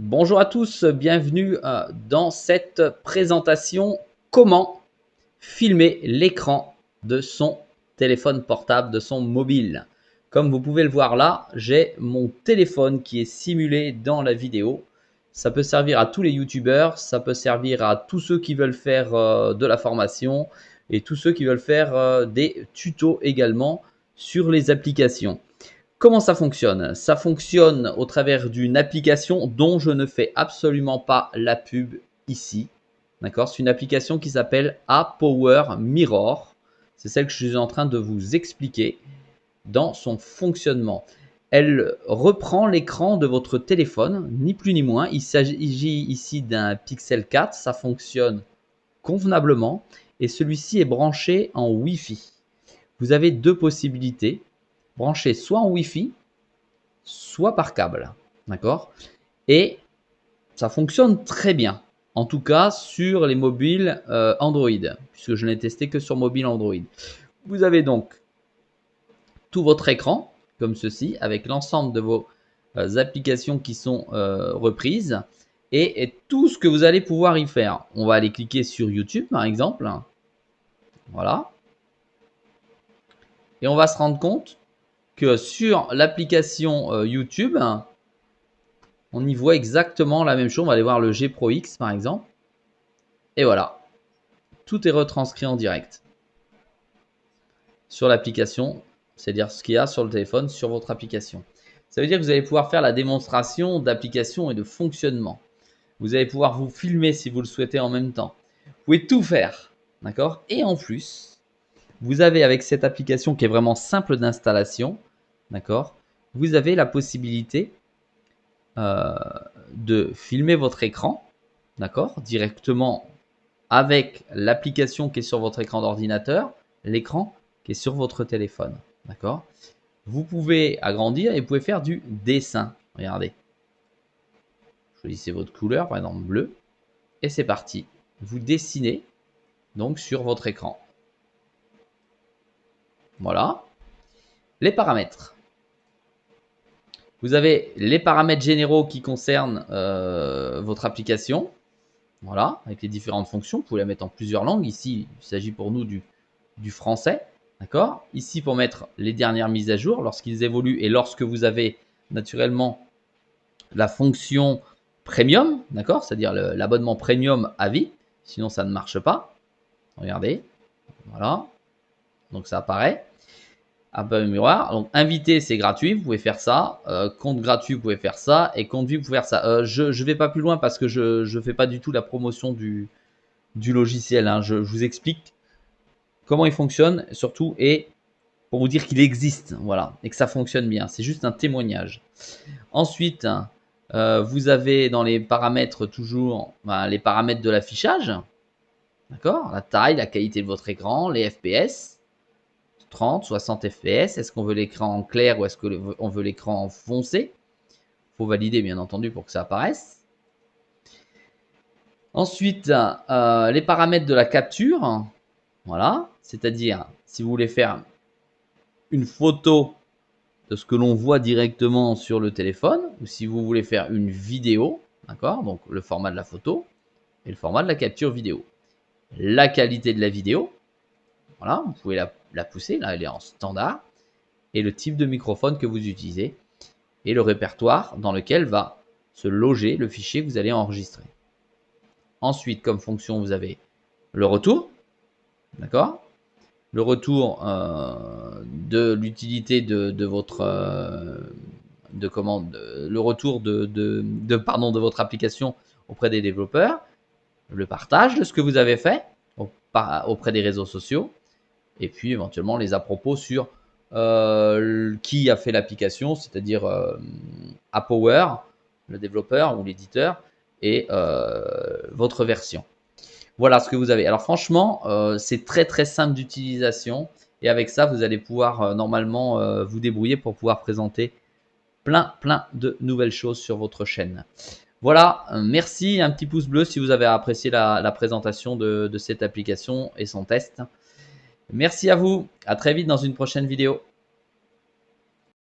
Bonjour à tous, bienvenue dans cette présentation comment filmer l'écran de son téléphone portable, de son mobile. Comme vous pouvez le voir là, j'ai mon téléphone qui est simulé dans la vidéo. Ça peut servir à tous les youtubeurs, ça peut servir à tous ceux qui veulent faire de la formation et tous ceux qui veulent faire des tutos également sur les applications. Comment ça fonctionne? Ça fonctionne au travers d'une application dont je ne fais absolument pas la pub ici. D'accord? C'est une application qui s'appelle APower Mirror. C'est celle que je suis en train de vous expliquer dans son fonctionnement. Elle reprend l'écran de votre téléphone, ni plus ni moins. Il s'agit ici d'un Pixel 4. Ça fonctionne convenablement et celui-ci est branché en Wi-Fi. Vous avez deux possibilités. Brancher soit en Wi-Fi, soit par câble. D'accord? Et ça fonctionne très bien. En tout cas, sur les mobiles Android, puisque je n'ai testé que sur mobile Android. Vous avez donc tout votre écran, comme ceci, avec l'ensemble de vos applications qui sont reprises et tout ce que vous allez pouvoir y faire. On va aller cliquer sur YouTube, par exemple. Voilà. Et on va se rendre compte que sur l'application YouTube, on y voit exactement la même chose. On va aller voir le G Pro X par exemple. Et voilà, tout est retranscrit en direct sur l'application, c'est-à-dire ce qu'il y a sur le téléphone, sur votre application. Ça veut dire que vous allez pouvoir faire la démonstration d'application et de fonctionnement. Vous allez pouvoir vous filmer si vous le souhaitez en même temps. Vous pouvez tout faire, d'accord? Et en plus, vous avez avec cette application qui est vraiment simple d'installation, d'accord? Vous avez la possibilité de filmer votre écran, d'accord, directement avec l'application qui est sur votre écran d'ordinateur, l'écran qui est sur votre téléphone, d'accord. Vous pouvez agrandir et vous pouvez faire du dessin. Regardez, choisissez votre couleur, par exemple bleu, et c'est parti. Vous dessinez donc sur votre écran. Voilà. Les paramètres. Vous avez les paramètres généraux qui concernent votre application. Voilà, avec les différentes fonctions. Vous pouvez la mettre en plusieurs langues. Ici, il s'agit pour nous du français. D'accord? Ici, pour mettre les dernières mises à jour, lorsqu'ils évoluent et lorsque vous avez naturellement la fonction premium, d'accord? C'est-à-dire l'abonnement premium à vie. Sinon, ça ne marche pas. Regardez. Voilà. Donc, ça apparaît. Apple Miroir. Donc, invité, c'est gratuit. Vous pouvez faire ça. Compte gratuit, vous pouvez faire ça. Et compte vie, vous pouvez faire ça. Je ne vais pas plus loin parce que je ne fais pas du tout la promotion du logiciel. Hein. Je vous explique comment il fonctionne, surtout, et pour vous dire qu'il existe, voilà, et que ça fonctionne bien. C'est juste un témoignage. Ensuite, vous avez dans les paramètres toujours les paramètres de l'affichage. D'accord? La taille, la qualité de votre écran, les FPS. 30, 60 FPS. Est-ce qu'on veut l'écran en clair ou est-ce qu'on veut l'écran en foncé? Il faut valider, bien entendu, pour que ça apparaisse. Ensuite, les paramètres de la capture. Voilà. C'est-à-dire, si vous voulez faire une photo de ce que l'on voit directement sur le téléphone, ou si vous voulez faire une vidéo, d'accord, donc le format de la photo et le format de la capture vidéo. La qualité de la vidéo, voilà, vous pouvez la pousser, là elle est en standard, et le type de microphone que vous utilisez, et le répertoire dans lequel va se loger le fichier que vous allez enregistrer. Ensuite, comme fonction, vous avez le retour, d'accord, le retour de l'utilité de votre le retour de votre application auprès des développeurs, le partage de ce que vous avez fait auprès des réseaux sociaux, et puis éventuellement les à propos sur qui a fait l'application, c'est-à-dire APower, le développeur ou l'éditeur, et votre version. Voilà ce que vous avez. Alors franchement, c'est très très simple d'utilisation et avec ça, vous allez pouvoir normalement vous débrouiller pour pouvoir présenter plein de nouvelles choses sur votre chaîne. Voilà, merci, un petit pouce bleu si vous avez apprécié la présentation de cette application et son test. Merci à vous, à très vite dans une prochaine vidéo.